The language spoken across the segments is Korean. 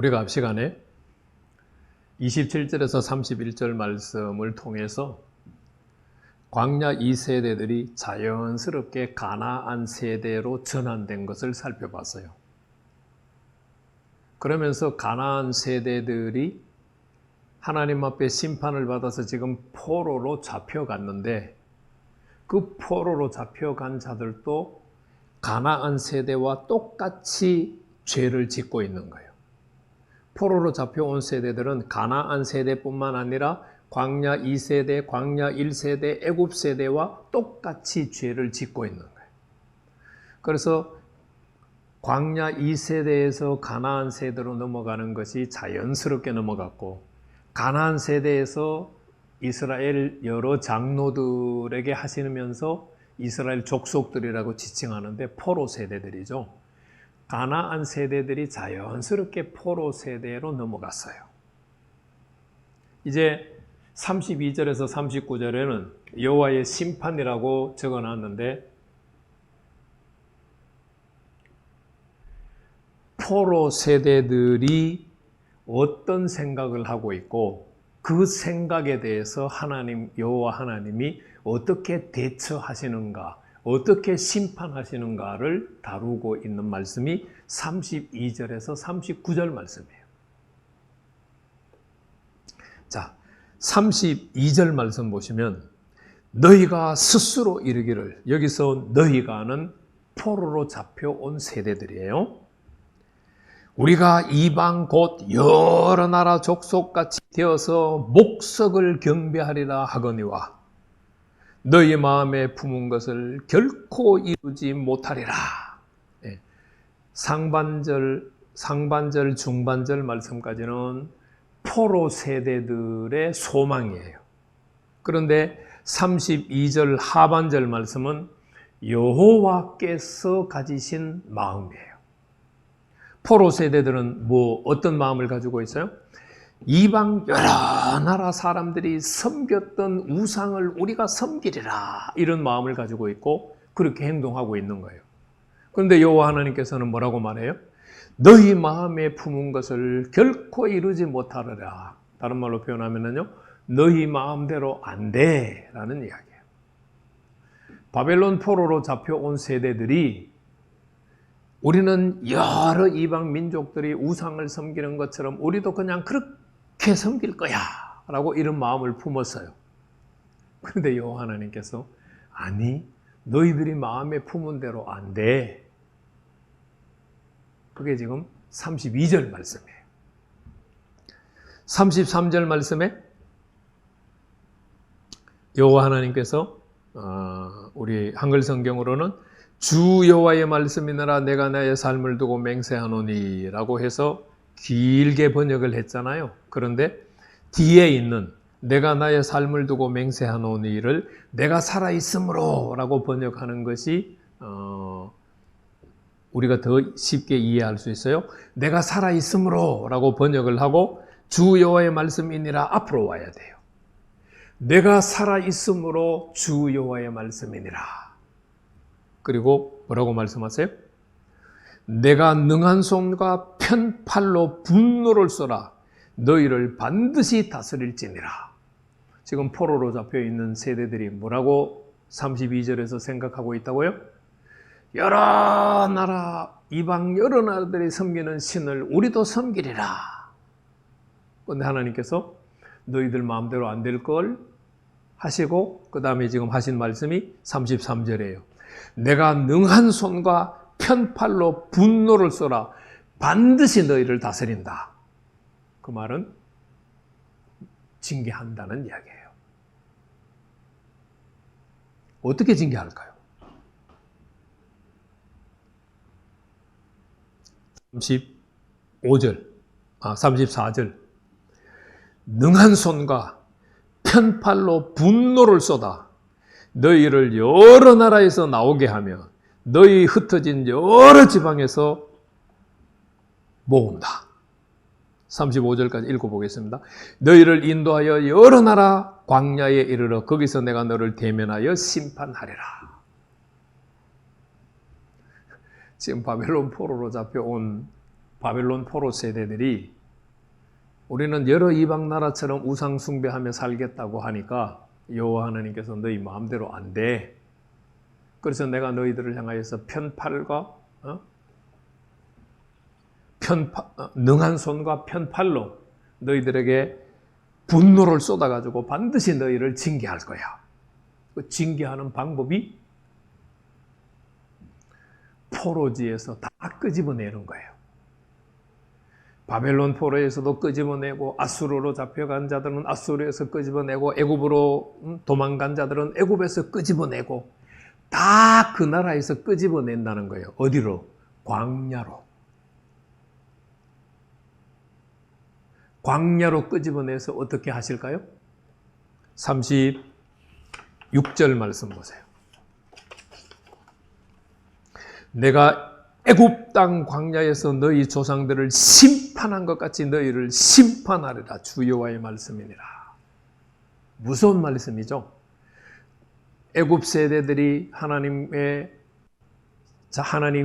우리가 앞 시간에 27절에서 31절 말씀을 통해서 광야 2세대들이 자연스럽게 가나안 세대로 전환된 것을 살펴봤어요. 그러면서 가나안 세대들이 하나님 앞에 심판을 받아서 지금 포로로 잡혀갔는데 그 포로로 잡혀간 자들도 가나안 세대와 똑같이 죄를 짓고 있는 거예요. 포로로 잡혀온 세대들은 가나안 세대뿐만 아니라 광야 2세대, 광야 1세대, 애굽 세대와 똑같이 죄를 짓고 있는 거예요. 그래서 광야 2세대에서 가나안 세대로 넘어가는 것이 자연스럽게 넘어갔고, 가나안 세대에서 이스라엘 여러 장로들에게 하시면서 이스라엘 족속들이라고 지칭하는데 포로 세대들이죠. 가나안 세대들이 자연스럽게 포로 세대로 넘어갔어요. 이제 32절에서 39절에는 여호와의 심판이라고 적어놨는데, 포로 세대들이 어떤 생각을 하고 있고 그 생각에 대해서 하나님, 여호와 하나님이 어떻게 대처하시는가, 어떻게 심판하시는가를 다루고 있는 말씀이 32절에서 39절 말씀이에요. 자, 32절 말씀 보시면 너희가 스스로 이르기를, 여기서 너희가는 포로로 잡혀온 세대들이에요. 우리가 이방 곧 여러 나라 족속같이 되어서 목석을 경배하리라 하거니와 너희 마음에 품은 것을 결코 이루지 못하리라. 상반절, 중반절 말씀까지는 포로 세대들의 소망이에요. 그런데 32절 하반절 말씀은 여호와께서 가지신 마음이에요. 포로 세대들은 어떤 마음을 가지고 있어요? 이방 여러 나라 사람들이 섬겼던 우상을 우리가 섬기리라, 이런 마음을 가지고 있고 그렇게 행동하고 있는 거예요. 그런데 여호와 하나님께서는 뭐라고 말해요? 너희 마음에 품은 것을 결코 이루지 못하리라. 다른 말로 표현하면요, 너희 마음대로 안 돼 라는 이야기예요. 바벨론 포로로 잡혀온 세대들이 우리는 여러 이방 민족들이 우상을 섬기는 것처럼 우리도 그냥 그렇게 섬길 거야 라고 이런 마음을 품었어요. 그런데 여호와 하나님께서 아니, 너희들이 마음에 품은 대로 안 돼. 그게 지금 32절 말씀이에요. 33절 말씀에 여호와 하나님께서 우리 한글 성경으로는 주 여호와의 말씀이니라 내가 나의 삶을 두고 맹세하노니 라고 해서 길게 번역을 했잖아요. 그런데 뒤에 있는 내가 나의 삶을 두고 맹세하노니를 내가 살아있으므로 라고 번역하는 것이 우리가 더 쉽게 이해할 수 있어요. 내가 살아있으므로 라고 번역을 하고 주 여호와의 말씀이니라 앞으로 와야 돼요. 내가 살아있으므로 주 여호와의 말씀이니라. 그리고 뭐라고 말씀하세요? 내가 능한 손과 편팔로 분노를 쏘라 너희를 반드시 다스릴지니라. 지금 포로로 잡혀있는 세대들이 뭐라고 32절에서 생각하고 있다고요? 여러 나라, 이방 여러 나라들이 섬기는 신을 우리도 섬기리라. 그런데 하나님께서 너희들 마음대로 안 될 걸 하시고 그 다음에 지금 하신 말씀이 33절이에요. 내가 능한 손과 편팔로 분노를 쏘라 반드시 너희를 다스린다. 그 말은 징계한다는 이야기예요. 어떻게 징계할까요? 34절 능한 손과 편팔로 분노를 쏟아 너희를 여러 나라에서 나오게 하며 너희 흩어진 여러 지방에서 모은다. 35절까지 읽어보겠습니다. 너희를 인도하여 여러 나라 광야에 이르러 거기서 내가 너를 대면하여 심판하리라. 지금 바벨론 포로로 잡혀온 바벨론 포로 세대들이 우리는 여러 이방 나라처럼 우상 숭배하며 살겠다고 하니까 여호와 하나님께서 너희 마음대로 안 돼. 그래서 내가 너희들을 향하여서 편팔과 능한 손과 편팔로 너희들에게 분노를 쏟아가지고 반드시 너희를 징계할 거야. 그 징계하는 방법이 포로지에서 다 끄집어내는 거예요. 바벨론 포로에서도 끄집어내고, 아수르로 잡혀간 자들은 아수르에서 끄집어내고, 애굽으로 도망간 자들은 애굽에서 끄집어내고, 다 그 나라에서 끄집어낸다는 거예요. 어디로? 광야로. 광야로 끄집어내서 어떻게 하실까요? 36절 말씀 보세요. 내가 애굽 땅 광야에서 너희 조상들을 심판한 것 같이 너희를 심판하리라. 주 여호와의 말씀이니라. 무서운 말씀이죠. 애굽 세대들이 하나님이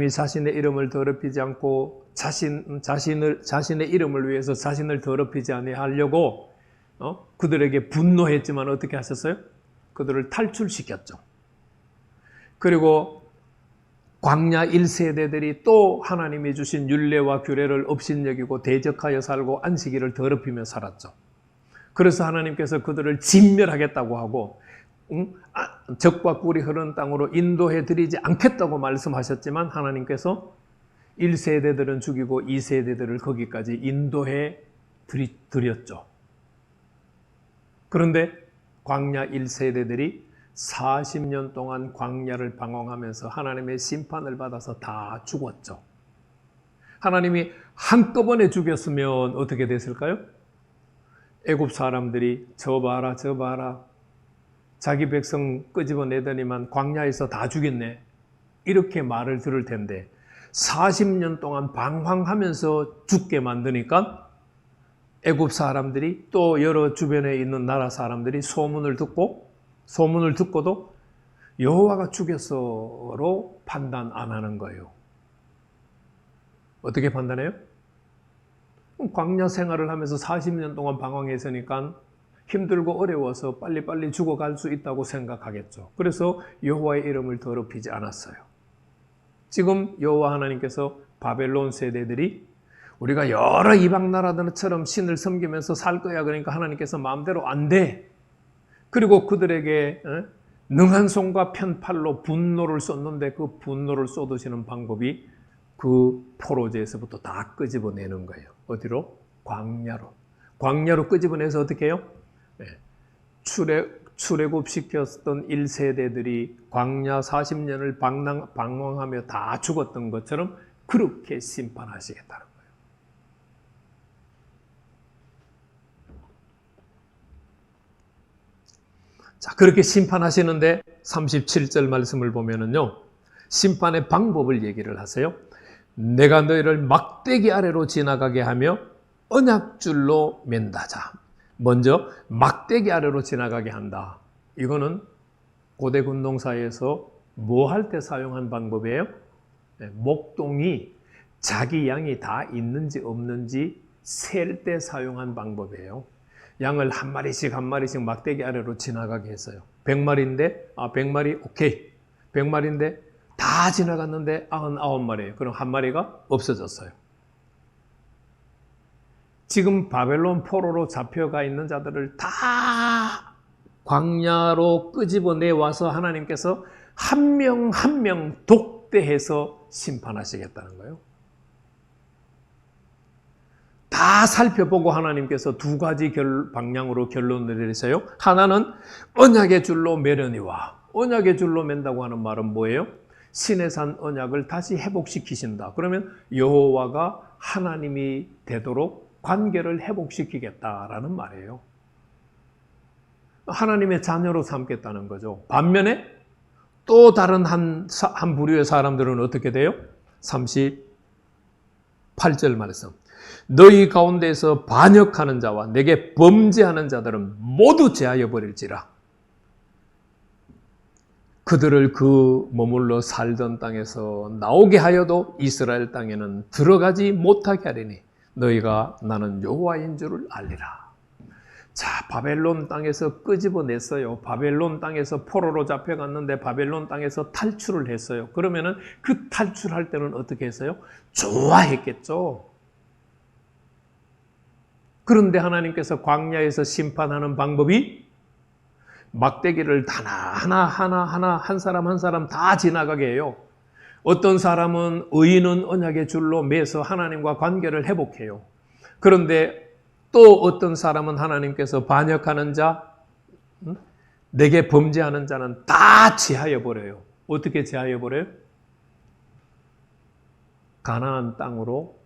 자신의 이름을 더럽히지 않고 자신의 이름을 위해서 자신을 더럽히지 아니하려고 그들에게 분노했지만 어떻게 하셨어요? 그들을 탈출시켰죠. 그리고 광야 1세대들이 또 하나님이 주신 율례와 규례를 업신여기고 대적하여 살고 안식일을 더럽히며 살았죠. 그래서 하나님께서 그들을 진멸하겠다고 하고 적과 꿀이 흐르는 땅으로 인도해 드리지 않겠다고 말씀하셨지만 하나님께서 1세대들은 죽이고 2세대들을 거기까지 인도해 드렸죠. 그런데 광야 1세대들이 40년 동안 광야를 방황하면서 하나님의 심판을 받아서 다 죽었죠. 하나님이 한꺼번에 죽였으면 어떻게 됐을까요? 애굽 사람들이 저 봐라 저 봐라 자기 백성 끄집어내더니만 광야에서 다 죽였네 이렇게 말을 들을 텐데 40년 동안 방황하면서 죽게 만드니까 애굽 사람들이 또 여러 주변에 있는 나라 사람들이 소문을 듣고도 여호와가 죽였어로 판단 안 하는 거예요. 어떻게 판단해요? 광야 생활을 하면서 40년 동안 방황했으니까 힘들고 어려워서 빨리빨리 죽어갈 수 있다고 생각하겠죠. 그래서 여호와의 이름을 더럽히지 않았어요. 지금 여호와 하나님께서 바벨론 세대들이 우리가 여러 이방 나라들처럼 신을 섬기면서 살 거야. 그러니까 하나님께서 마음대로 안 돼. 그리고 그들에게 능한 손과 편팔로 분노를 쏟는데 그 분노를 쏟으시는 방법이 그 포로제에서부터 다 끄집어내는 거예요. 어디로? 광야로. 광야로 끄집어내서 어떻게 해요? 출애굽시켰던 1세대들이 광야 40년을 방황하며 다 죽었던 것처럼 그렇게 심판하시겠다는 거예요. 자, 그렇게 심판하시는데 37절 말씀을 보면은요, 심판의 방법을 얘기를 하세요. 내가 너희를 막대기 아래로 지나가게 하며 언약줄로 맨다자. 먼저 막대기 아래로 지나가게 한다. 이거는 고대 군동사에서 뭐 할 때 사용한 방법이에요? 목동이 자기 양이 다 있는지 없는지 셀 때 사용한 방법이에요. 양을 한 마리씩 막대기 아래로 지나가게 했어요. 100마리인데 100마리 오케이. 100마리인데 다 지나갔는데 99마리예요. 그럼 한 마리가 없어졌어요. 지금 바벨론 포로로 잡혀가 있는 자들을 다 광야로 끄집어내와서 하나님께서 한 명 한 명 독대해서 심판하시겠다는 거예요. 다 살펴보고 하나님께서 두 가지 방향으로 결론을 내리세요. 하나는 언약의 줄로 매려니와. 언약의 줄로 맨다고 하는 말은 뭐예요? 신의 산 언약을 다시 회복시키신다. 그러면 여호와가 하나님이 되도록 관계를 회복시키겠다라는 말이에요. 하나님의 자녀로 삼겠다는 거죠. 반면에 또 다른 한 부류의 사람들은 어떻게 돼요? 38절 말씀. 너희 가운데서 반역하는 자와 내게 범죄하는 자들은 모두 제하여 버릴지라. 그들을 그 머물러 살던 땅에서 나오게 하여도 이스라엘 땅에는 들어가지 못하게 하리니 너희가 나는 여호와인 줄을 알리라. 자, 바벨론 땅에서 끄집어냈어요. 바벨론 땅에서 포로로 잡혀갔는데 바벨론 땅에서 탈출을 했어요. 그러면은 그 탈출할 때는 어떻게 했어요? 좋아했겠죠. 그런데 하나님께서 광야에서 심판하는 방법이 막대기를 하나 한 사람 한 사람 다 지나가게 해요. 어떤 사람은 의인은 언약의 줄로 매서 하나님과 관계를 회복해요. 그런데 또 어떤 사람은 하나님께서 반역하는 자, 내게 범죄하는 자는 다 제하여 버려요. 어떻게 제하여 버려요? 가나안 땅으로,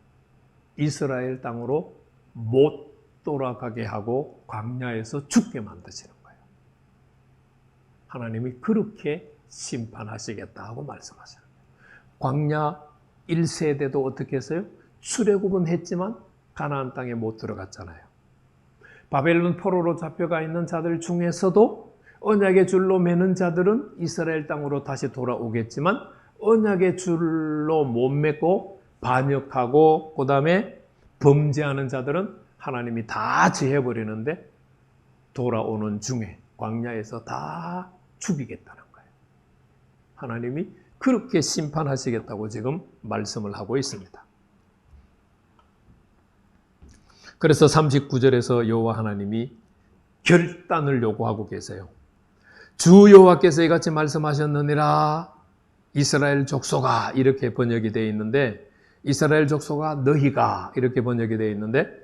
이스라엘 땅으로 못 돌아가게 하고 광야에서 죽게 만드시는 거예요. 하나님이 그렇게 심판하시겠다 하고 말씀하셔요. 광야 1세대도 어떻게 했어요? 출애굽은 했지만 가나안 땅에 못 들어갔잖아요. 바벨론 포로로 잡혀가 있는 자들 중에서도 언약의 줄로 매는 자들은 이스라엘 땅으로 다시 돌아오겠지만 언약의 줄로 못 맺고 반역하고 그 다음에 범죄하는 자들은 하나님이 다 제해버리는데 돌아오는 중에 광야에서 다 죽이겠다는 거예요. 하나님이 그렇게 심판하시겠다고 지금 말씀을 하고 있습니다. 그래서 39절에서 여호와 하나님이 결단을 요구하고 계세요. 주 여호와께서 이같이 말씀하셨느니라 이스라엘 족속아 이렇게 번역이 되어 있는데 이스라엘 족속아 너희가 이렇게 번역이 되어 있는데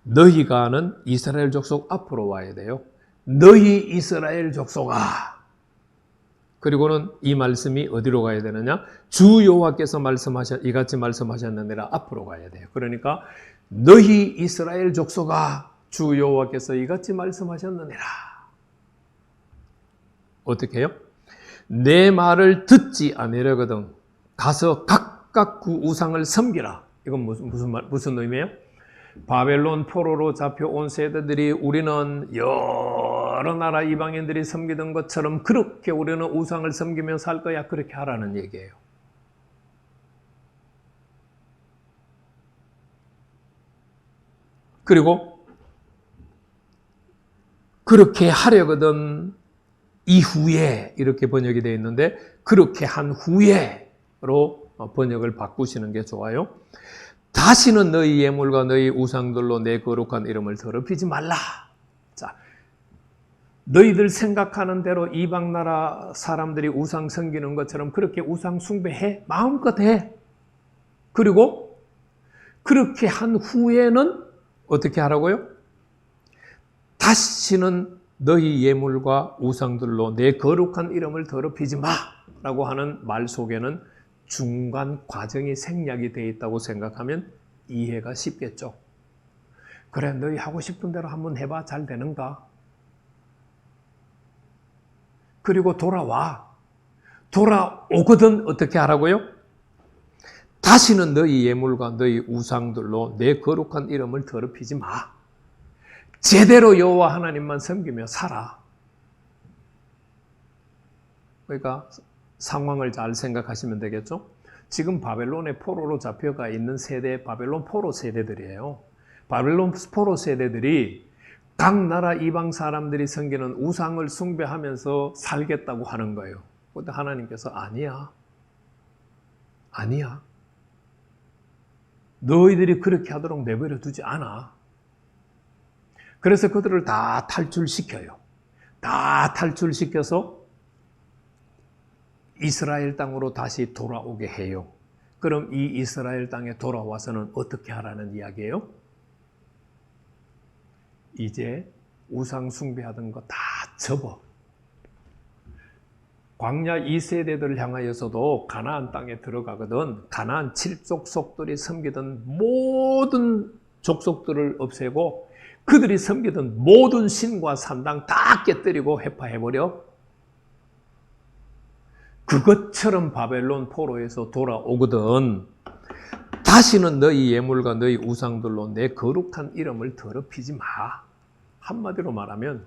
너희가는 이스라엘 족속 앞으로 와야 돼요. 너희 이스라엘 족속아. 그리고는 이 말씀이 어디로 가야 되느냐? 주 여호와께서 이같이 말씀하셨느니라 앞으로 가야 돼요. 그러니까 너희 이스라엘 족속아 주 여호와께서 이같이 말씀하셨느니라. 어떻게 해요? 내 말을 듣지 아니려거든 가서 각각 그 우상을 섬기라. 이건 무슨 의미예요? 바벨론 포로로 잡혀온 세대들이 우리는 여러 나라 이방인들이 섬기던 것처럼 그렇게 우리는 우상을 섬기며 살 거야. 그렇게 하라는 얘기예요. 그리고 그렇게 하려거든 이후에 이렇게 번역이 되어 있는데 그렇게 한 후에로 번역을 바꾸시는 게 좋아요. 다시는 너희 예물과 너희 우상들로 내 거룩한 이름을 더럽히지 말라. 자, 너희들 생각하는 대로 이방 나라 사람들이 우상 섬기는 것처럼 그렇게 우상 숭배해. 마음껏 해. 그리고 그렇게 한 후에는 어떻게 하라고요? 다시는 너희 예물과 우상들로 내 거룩한 이름을 더럽히지 마라고 하는 말 속에는 중간 과정이 생략이 되어 있다고 생각하면 이해가 쉽겠죠. 그래, 너희 하고 싶은 대로 한번 해봐. 잘 되는가? 그리고 돌아오거든 어떻게 하라고요? 다시는 너희 예물과 너희 우상들로 내 거룩한 이름을 더럽히지 마. 제대로 여호와 하나님만 섬기며 살아. 그러니까 상황을 잘 생각하시면 되겠죠? 지금 바벨론의 포로로 잡혀가 있는 세대, 바벨론 포로 세대들이에요. 바벨론 포로 세대들이 각 나라 이방 사람들이 섬기는 우상을 숭배하면서 살겠다고 하는 거예요. 그런데 하나님께서 아니야. 너희들이 그렇게 하도록 내버려 두지 않아. 그래서 그들을 다 탈출시켜요. 다 탈출시켜서 이스라엘 땅으로 다시 돌아오게 해요. 그럼 이 이스라엘 땅에 돌아와서는 어떻게 하라는 이야기예요? 이제 우상 숭배하던 거 다 접어. 광야 2세대들을 향하여서도 가나안 땅에 들어가거든 가나안 7족속들이 섬기던 모든 족속들을 없애고 그들이 섬기던 모든 신과 산당 다 깨뜨리고 회파해버려. 그것처럼 바벨론 포로에서 돌아오거든 다시는 너희 예물과 너희 우상들로 내 거룩한 이름을 더럽히지 마. 한마디로 말하면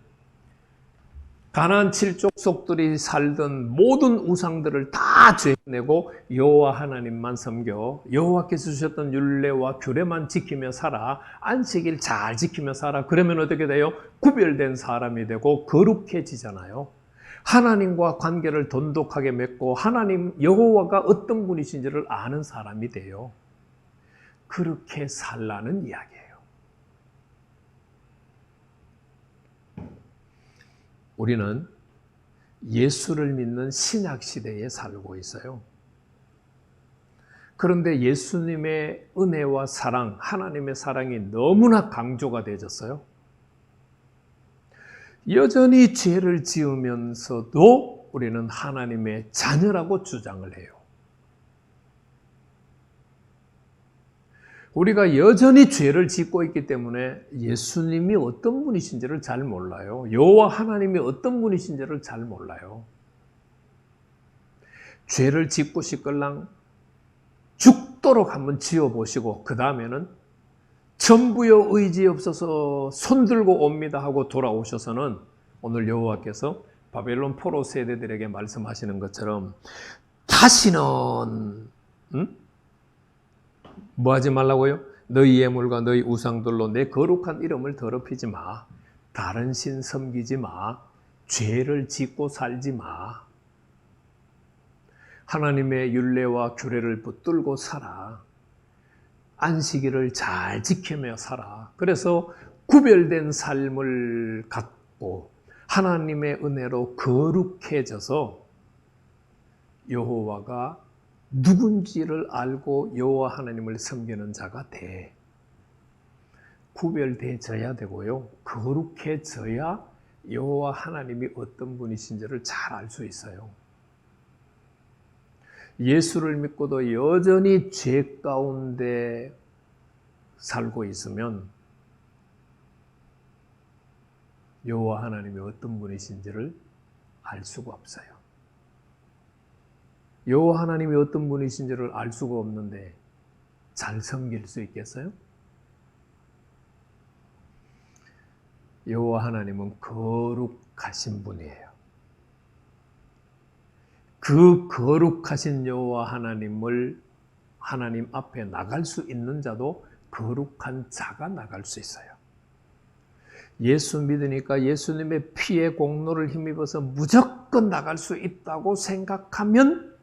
가나안 7족속들이 살던 모든 우상들을 다 죄내고 여호와 하나님만 섬겨 여호와께서 주셨던 율례와 규례만 지키며 살아. 안식일 잘 지키며 살아. 그러면 어떻게 돼요? 구별된 사람이 되고 거룩해지잖아요. 하나님과 관계를 돈독하게 맺고 하나님 여호와가 어떤 분이신지를 아는 사람이 돼요. 그렇게 살라는 이야기예요. 우리는 예수를 믿는 신약 시대에 살고 있어요. 그런데 예수님의 은혜와 사랑, 하나님의 사랑이 너무나 강조가 되어졌어요. 여전히 죄를 지으면서도 우리는 하나님의 자녀라고 주장을 해요. 우리가 여전히 죄를 짓고 있기 때문에 예수님이 어떤 분이신지를 잘 몰라요. 여호와 하나님이 어떤 분이신지를 잘 몰라요. 죄를 짓고 싶걸랑 죽도록 한번 지어보시고 그 다음에는 전부여 의지 없어서 손들고 옵니다 하고 돌아오셔서는 오늘 여호와께서 바벨론 포로 세대들에게 말씀하시는 것처럼 다시는 뭐 하지 말라고요? 너희 예물과 너희 우상들로 내 거룩한 이름을 더럽히지 마. 다른 신 섬기지 마. 죄를 짓고 살지 마. 하나님의 율례와 규례를 붙들고 살아. 안식일을 잘 지키며 살아. 그래서 구별된 삶을 갖고 하나님의 은혜로 거룩해져서 여호와가 누군지를 알고 여호와 하나님을 섬기는 자가 돼. 구별되어야 되고요. 거룩해져야 여호와 하나님이 어떤 분이신지를 잘 알 수 있어요. 예수를 믿고도 여전히 죄 가운데 살고 있으면 여호와 하나님이 어떤 분이신지를 알 수가 없어요. 여호와 하나님이 어떤 분이신지를 알 수가 없는데 잘 섬길 수 있겠어요? 여호와 하나님은 거룩하신 분이에요. 그 거룩하신 여호와 하나님을 하나님 앞에 나갈 수 있는 자도 거룩한 자가 나갈 수 있어요. 예수 믿으니까 예수님의 피의 공로를 힘입어서 무조건 나갈 수 있다고 생각하면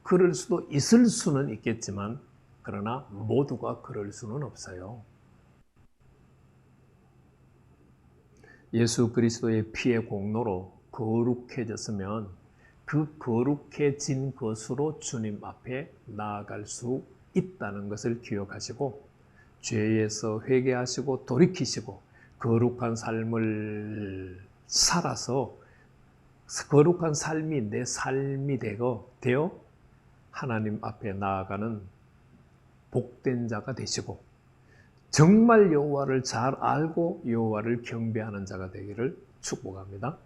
그럴 수도 있을 수는 있겠지만 그러나 모두가 그럴 수는 없어요. 예수 그리스도의 피의 공로로 거룩해졌으면 그 거룩해진 것으로 주님 앞에 나아갈 수 있다는 것을 기억하시고 죄에서 회개하시고 돌이키시고 거룩한 삶을 살아서 거룩한 삶이 내 삶이 되어 하나님 앞에 나아가는 복된 자가 되시고 정말 여호와를 잘 알고 여호와를 경배하는 자가 되기를 축복합니다.